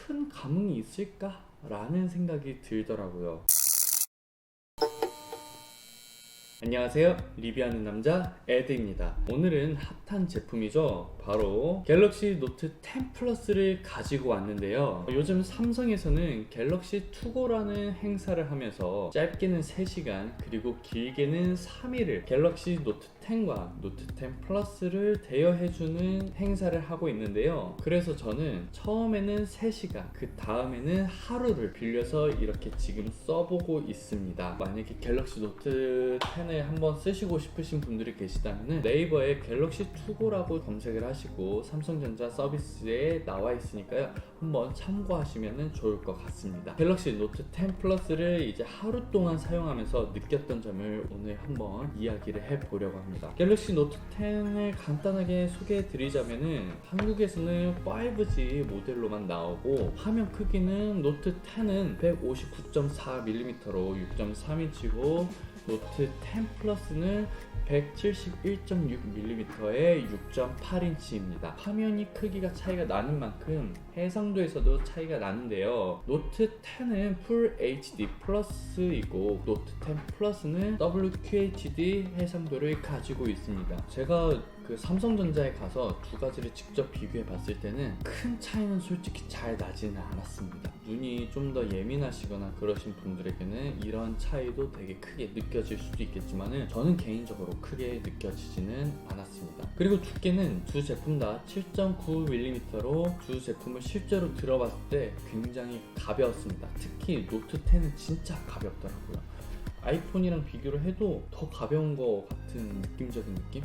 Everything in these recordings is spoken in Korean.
큰 감흥이 있을까? 라는 생각이 들더라고요. 안녕하세요, 리뷰하는 남자 에드입니다. 오늘은 핫한 제품이죠. 바로 갤럭시 노트 10 플러스를 가지고 왔는데요. 요즘 삼성에서는 갤럭시 투고라는 행사를 하면서 짧게는 3시간 그리고 길게는 3일을 갤럭시 노트 10과 노트 10 플러스를 대여해주는 행사를 하고 있는데요. 그래서 저는 처음에는 3시간, 그 다음에는 하루를 빌려서 이렇게 지금 써보고 있습니다. 만약에 갤럭시 노트 10을 한번 쓰시고 싶으신 분들이 계시다면 네이버에 갤럭시 투고라고 검색을 하시고 삼성전자 서비스에 나와 있으니까요, 한번 참고하시면 좋을 것 같습니다. 갤럭시 노트 10 플러스를 이제 하루 동안 사용하면서 느꼈던 점을 오늘 한번 이야기를 해보려고 합니다. 갤럭시 노트 10을 간단하게 소개해 드리자면은 한국에서는 5G 모델로만 나오고 화면 크기는 노트 10은 159.4mm로 6.3인치고 노트 10 플러스는 171.6mm의 6.8인치입니다. 화면이 크기가 차이가 나는 만큼 해상도에서도 차이가 나는데요. 노트 10은 풀 HD 플러스이고 노트 10 플러스는 WQHD 해상도를 가지고 있습니다. 제가 그 삼성전자에 가서 두 가지를 직접 비교해 봤을 때는 큰 차이는 솔직히 잘 나지는 않았습니다. 눈이 좀 더 예민하시거나 그러신 분들에게는 이런 차이도 되게 크게 느껴질 수도 있겠지만은 저는 개인적으로 크게 느껴지지는 않았습니다. 그리고 두께는 두 제품 다 7.9mm로 두 제품을 실제로 들어봤을 때 굉장히 가벼웠습니다. 특히 노트 10은 진짜 가볍더라고요. 아이폰이랑 비교를 해도 더 가벼운 것 같은 느낌적인 느낌?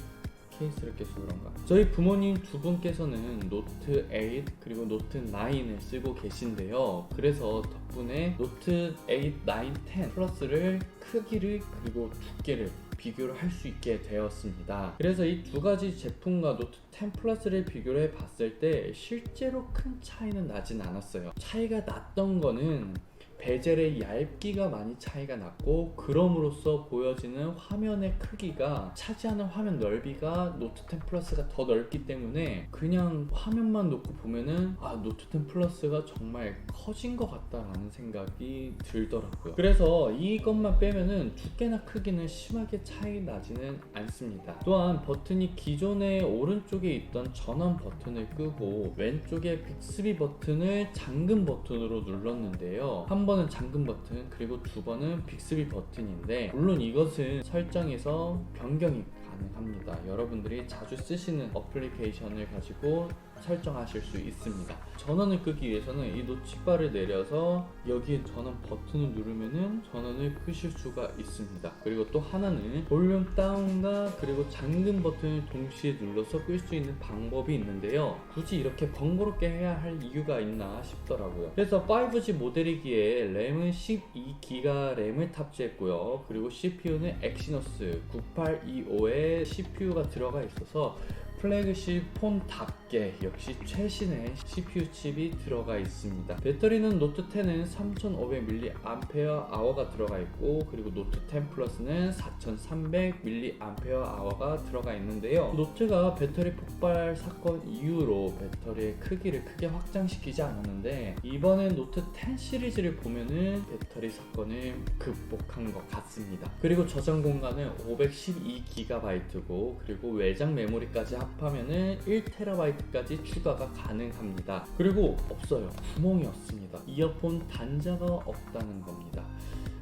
케이스를 껴서 그런가. 저희 부모님 두 분께서는 노트 8 그리고 노트 9을 쓰고 계신데요. 그래서 덕분에 노트 8, 9, 10 플러스를 크기를 그리고 두께를 비교를 할 수 있게 되었습니다. 그래서 이 두 가지 제품과 노트 10 플러스를 비교를 해 봤을 때 실제로 큰 차이는 나진 않았어요. 차이가 났던 거는 베젤의 얇기가 많이 차이가 났고, 그럼으로써 보여지는 화면의 크기가 차지하는 화면 넓이가 노트 10 플러스가 더 넓기 때문에 그냥 화면만 놓고 보면은 노트 10 플러스가 정말 커진 것 같다라는 생각이 들더라고요. 그래서 이것만 빼면은 두께나 크기는 심하게 차이 나지는 않습니다. 또한 버튼이 기존에 오른쪽에 있던 전원 버튼을 끄고 왼쪽에 빅스비 버튼을 잠금 버튼으로 눌렀는데요. 한 번은 잠금 버튼 그리고 두 번은 빅스비 버튼인데, 물론 이것은 설정에서 변경이 가능합니다. 여러분들이 자주 쓰시는 어플리케이션을 가지고 설정하실 수 있습니다. 전원을 끄기 위해서는 이 노치바를 내려서 여기에 전원 버튼을 누르면은 전원을 끄실 수가 있습니다. 그리고 또 하나는 볼륨 다운과 그리고 잠금 버튼을 동시에 눌러서 끌 수 있는 방법이 있는데요. 굳이 이렇게 번거롭게 해야 할 이유가 있나 싶더라고요. 그래서 5G 모델이기에 램은 12기가 램을 탑재했고요. 그리고 CPU는 엑시노스 9825의 CPU가 들어가 있어서 플래그십 폰답게 역시 최신의 CPU 칩이 들어가 있습니다. 배터리는 노트 10은 3500mAh가 들어가 있고, 그리고 노트 10 플러스는 4300mAh가 들어가 있는데요. 노트가 배터리 폭발 사건 이후로 배터리의 크기를 크게 확장시키지 않았는데, 이번에 노트 10 시리즈를 보면은 배터리 사건을 극복한 것 같습니다. 그리고 저장 공간은 512GB고 그리고 외장 메모리까지 합하면은 1TB까지 추가가 가능합니다. 그리고 없어요. 구멍이 없습니다. 이어폰 단자가 없다는 겁니다.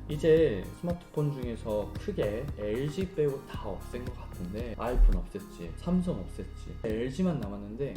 이제 스마트폰 중에서 크게 LG 빼고 다 없앤 것 같은데, 아이폰 없앴지, 삼성 없앴지, LG만 남았는데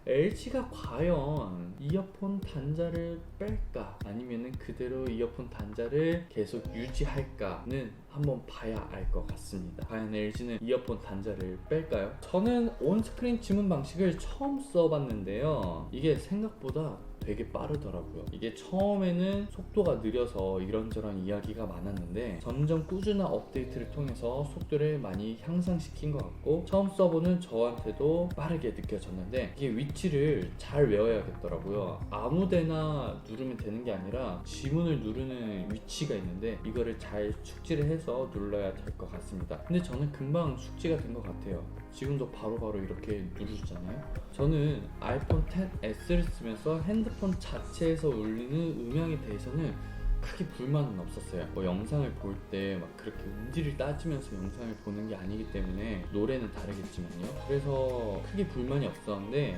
LG가 과연 이어폰 단자를 뺄까 아니면 그대로 이어폰 단자를 계속 유지할까는 한번 봐야 알 것 같습니다. 과연 LG는 이어폰 단자를 뺄까요? 저는 온스크린 지문 방식을 처음 써봤는데요, 이게 생각보다 되게 빠르더라고요. 이게 처음에는 속도가 느려서 이런저런 이야기가 많았는데 점점 꾸준한 업데이트를 통해서 속도를 많이 향상시킨 것 같고, 처음 써보는 저한테도 빠르게 느껴졌는데 이게 위치를 잘 외워야겠더라고요. 아무데나 누르면 되는 게 아니라 지문을 누르는 위치가 있는데 이거를 잘 숙지를 해서 눌러야 될 것 같습니다. 근데 저는 금방 숙지가 된 것 같아요. 지금도 바로바로 이렇게 누르잖아요. 저는 아이폰 XS를 쓰면서 핸드폰 자체에서 울리는 음향에 대해서는 크게 불만은 없었어요. 뭐 영상을 볼 때 막 그렇게 음질을 따지면서 영상을 보는 게 아니기 때문에 노래는 다르겠지만요. 그래서 크게 불만이 없었는데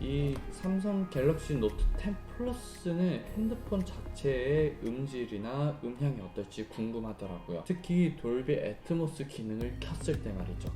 이 삼성 갤럭시 노트 10 플러스는 핸드폰 자체의 음질이나 음향이 어떨지 궁금하더라고요. 특히 돌비 애트모스 기능을 켰을 때 말이죠.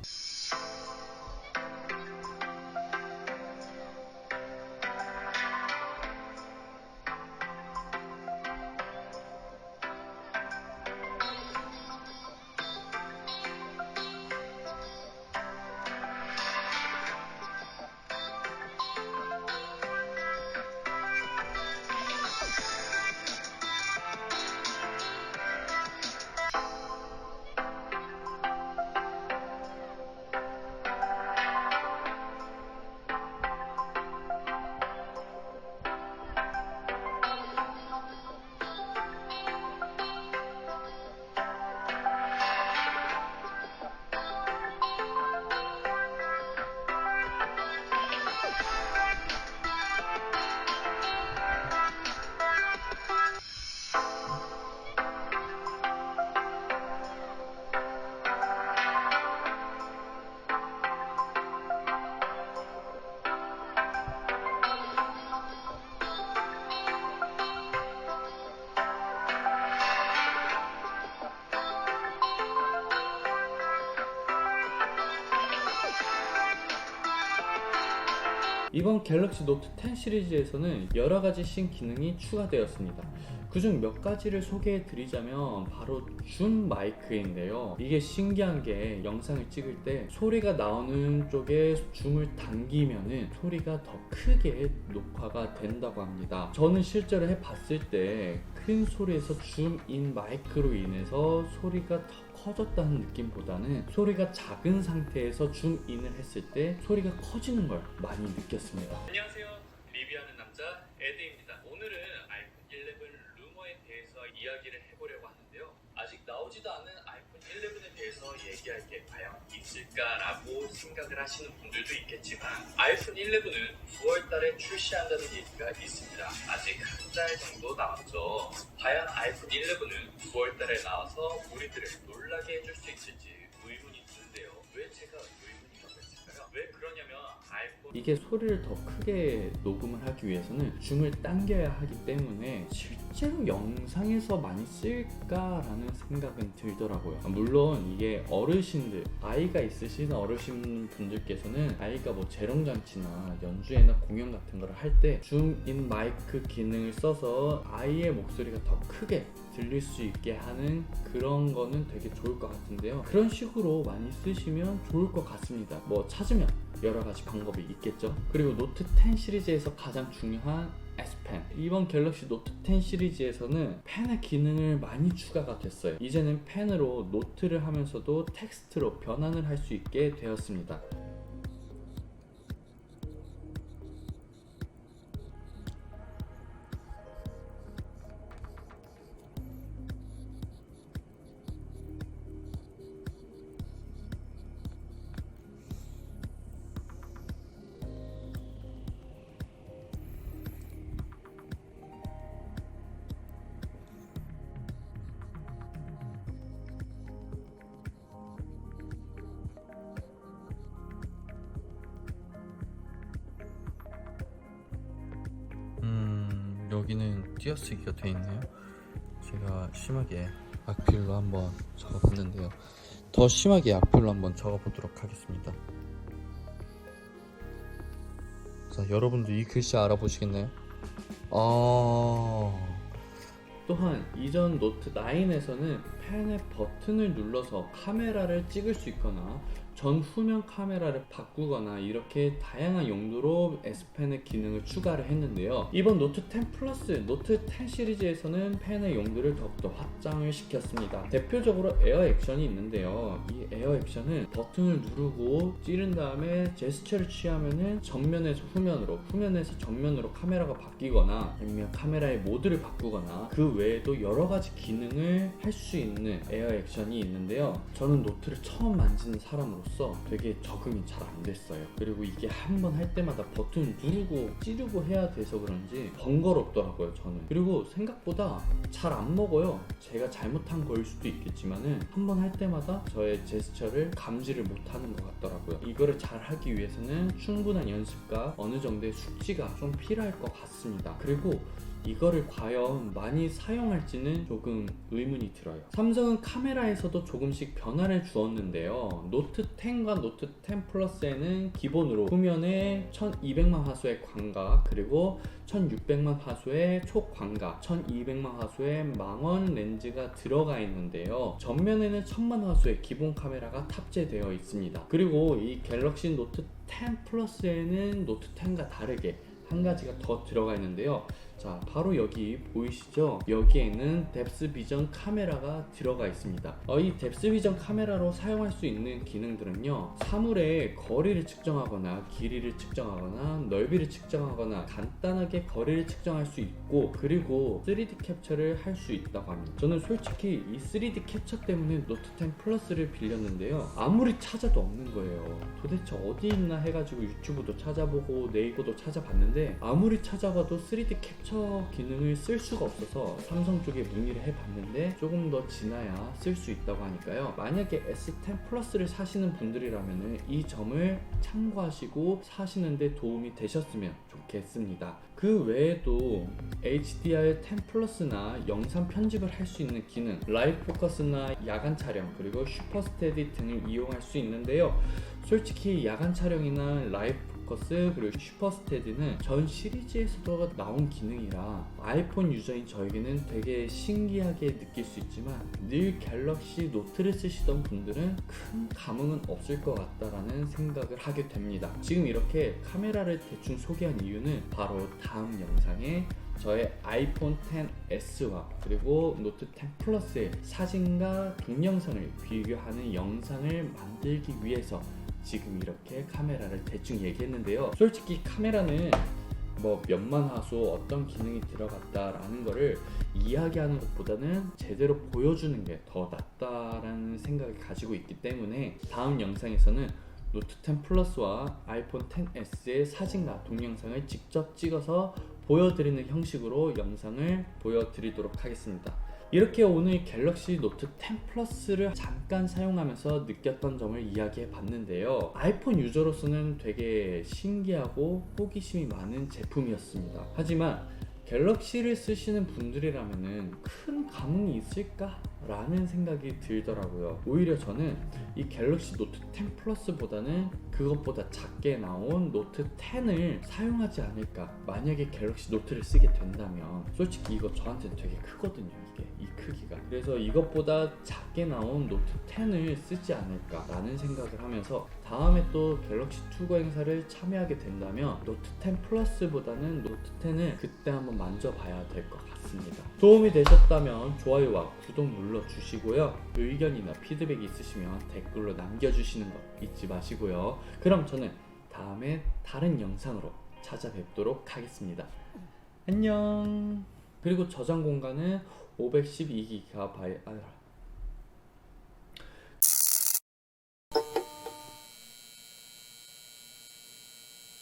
이번 갤럭시 노트 10 시리즈에서는 여러가지 신기능이 추가되었습니다. 그중 몇 가지를 소개해 드리자면 바로 줌 마이크인데요. 이게 신기한 게 영상을 찍을 때 소리가 나오는 쪽에 줌을 당기면은 소리가 더 크게 녹화가 된다고 합니다. 저는 실제로 해봤을 때 큰 소리에서 줌인 마이크로 인해서 소리가 더 커졌다는 느낌보다는 소리가 작은 상태에서 줌인을 했을 때 소리가 커지는 걸 많이 느꼈습니다. 안녕하세요. 리뷰하는 남자 에드입니다. 오늘은 아이폰 11 루머에 대해서 이야기를 해보려고 하는데요. 아직 나오지도 않은 아이폰 11에 대해서 얘기할 게 과연 있을까라고 생각을 하시는 분들도 있겠지만 아이폰 11은 9월달에 출시한다는 얘기가 있습니다. 아직 한 달 정도 남았죠. 과연 아이폰 11은 9월달에 나와서 우리들을 놀라게 해줄 수 있을지 의문이 드는데요. 왜 제가 의문이라고 했을까요? 왜 그러냐면 아이폰 이게 소리를 더 크게 녹음을 하기 위해서는 줌을 당겨야 하기 때문에 실제로 영상에서 많이 쓸까라는 생각은 들더라고요. 물론 이게 어르신들, 아이가 있으신 어르신 분들께서는 아이가 뭐 재롱잔치나 연주회나 공연 같은 걸 할 때 줌인 마이크 기능을 써서 아이의 목소리가 더 크게 들릴 수 있게 하는 그런 거는 되게 좋을 것 같은데요. 그런 식으로 많이 쓰시면 좋을 것 같습니다. 뭐 찾으면 여러 가지 방법이 있겠죠. 그리고 노트 10 시리즈에서 가장 중요한 S펜. 이번 갤럭시 노트 10 시리즈에서는 펜의 기능을 많이 추가가 됐어요. 이제는 펜으로 노트를 하면서도 텍스트로 변환을 할 수 있게 되었습니다. 여기는 띄어쓰기가 돼 있네요. 제가 심하게 악필로 한번 적어봤는데요. 더 심하게 악필로 한번 적어보도록 하겠습니다. 자, 여러분도 이 글씨 알아보시겠나요? 또한 이전 노트 9에서는 펜의 버튼을 눌러서 카메라를 찍을 수 있거나 전후면 카메라를 바꾸거나 이렇게 다양한 용도로 S펜의 기능을 추가를 했는데요. 이번 노트 10 플러스, 노트 10 시리즈에서는 펜의 용도를 더욱더 확장을 시켰습니다. 대표적으로 에어 액션이 있는데요. 이 에어 액션은 버튼을 누르고 찌른 다음에 제스처를 취하면은 정면에서 후면으로, 후면에서 정면으로 카메라가 바뀌거나 아니면 카메라의 모드를 바꾸거나 그 외에도 여러 가지 기능을 할 수 있는 에어 액션이 있는데요. 저는 노트를 처음 만지는 사람으로서 사용함으로써 되게 적응이 잘 안 됐어요. 그리고 이게 한 번 할 때마다 버튼 누르고 찌르고 해야 돼서 그런지 번거롭더라고요, 저는. 그리고 생각보다 잘 안 먹어요. 제가 잘못한 거일 수도 있겠지만은 한 번 할 때마다 저의 제스처를 감지를 못하는 것 같더라고요. 이거를 잘 하기 위해서는 충분한 연습과 어느 정도의 숙지가 좀 필요할 것 같습니다. 그리고 이거를 과연 많이 사용할지는 조금 의문이 들어요. 삼성은 카메라에서도 조금씩 변화를 주었는데요. 노트 10과 노트 10 플러스에는 기본으로 후면에 1200만 화소의 광각, 그리고 1600만 화소의 초광각, 1200만 화소의 망원 렌즈가 들어가 있는데요. 전면에는 1000만 화소의 기본 카메라가 탑재되어 있습니다. 그리고 이 갤럭시 노트 10 플러스에는 노트 10과 다르게 한 가지가 더 들어가 있는데요. 자, 바로 여기 보이시죠? 여기에는 뎁스 비전 카메라가 들어가 있습니다. 이 뎁스 비전 카메라로 사용할 수 있는 기능들은요, 사물의 거리를 측정하거나 길이를 측정하거나 넓이를 측정하거나 간단하게 거리를 측정할 수 있고, 그리고 3D 캡처를 할 수 있다고 합니다. 저는 솔직히 이 3D 캡처 때문에 노트 10 플러스를 빌렸는데요, 아무리 찾아도 없는 거예요. 도대체 어디 있나 해가지고 유튜브도 찾아보고 네이버도 찾아봤는데 아무리 찾아봐도 3D 캡처 기능을 쓸 수가 없어서 삼성 쪽에 문의를 해봤는데 조금 더 지나야 쓸 수 있다고 하니까요. 만약에 S10 플러스를 사시는 분들이라면 이 점을 참고하시고 사시는데 도움이 되셨으면 좋겠습니다. 그 외에도 HDR10 플러스나 영상 편집을 할 수 있는 기능, 라이브 포커스나 야간 촬영, 그리고 슈퍼 스테디 등을 이용할 수 있는데요. 솔직히 야간 촬영이나 라이브 포커스 그리고 슈퍼 스테디는 전 시리즈에서도 나온 기능이라 아이폰 유저인 저에게는 되게 신기하게 느낄 수 있지만 늘 갤럭시 노트를 쓰시던 분들은 큰 감흥은 없을 것 같다라는 생각을 하게 됩니다. 지금 이렇게 카메라를 대충 소개한 이유는 바로 다음 영상에 저의 아이폰 XS와 그리고 노트 10 플러스의 사진과 동영상을 비교하는 영상을 만들기 위해서 지금 이렇게 카메라를 대충 얘기했는데요. 솔직히 카메라는 뭐 몇만 화소 어떤 기능이 들어갔다라는 거를 이야기하는 것보다는 제대로 보여주는 게 더 낫다라는 생각을 가지고 있기 때문에 다음 영상에서는 노트 10 플러스와 아이폰 XS의 사진과 동영상을 직접 찍어서 보여드리는 형식으로 영상을 보여드리도록 하겠습니다. 이렇게 오늘 갤럭시 노트 10 플러스를 잠깐 사용하면서 느꼈던 점을 이야기해 봤는데요. 아이폰 유저로서는 되게 신기하고 호기심이 많은 제품이었습니다. 하지만 갤럭시를 쓰시는 분들이라면 큰 감흥이 있을까? 라는 생각이 들더라고요. 오히려 저는 이 갤럭시 노트 10 플러스보다는 그것보다 작게 나온 노트 10을 사용하지 않을까. 만약에 갤럭시 노트를 쓰게 된다면 솔직히 이거 저한테는 되게 크거든요. 이게 이 크기가. 그래서 이것보다 작게 나온 노트 10을 쓰지 않을까 라는 생각을 하면서 다음에 또 갤럭시 투고 행사를 참여하게 된다면 노트 10 플러스보다는 노트 10을 그때 한번 만져봐야 될 것 같습니다. 도움이 되셨다면 좋아요와 구독 눌러주시고요. 의견이나 피드백이 있으시면 댓글로 남겨주시는 거 잊지 마시고요. 그럼 저는 다음에 다른 영상으로 찾아뵙도록 하겠습니다. 안녕. 그리고 저장 공간은 512GB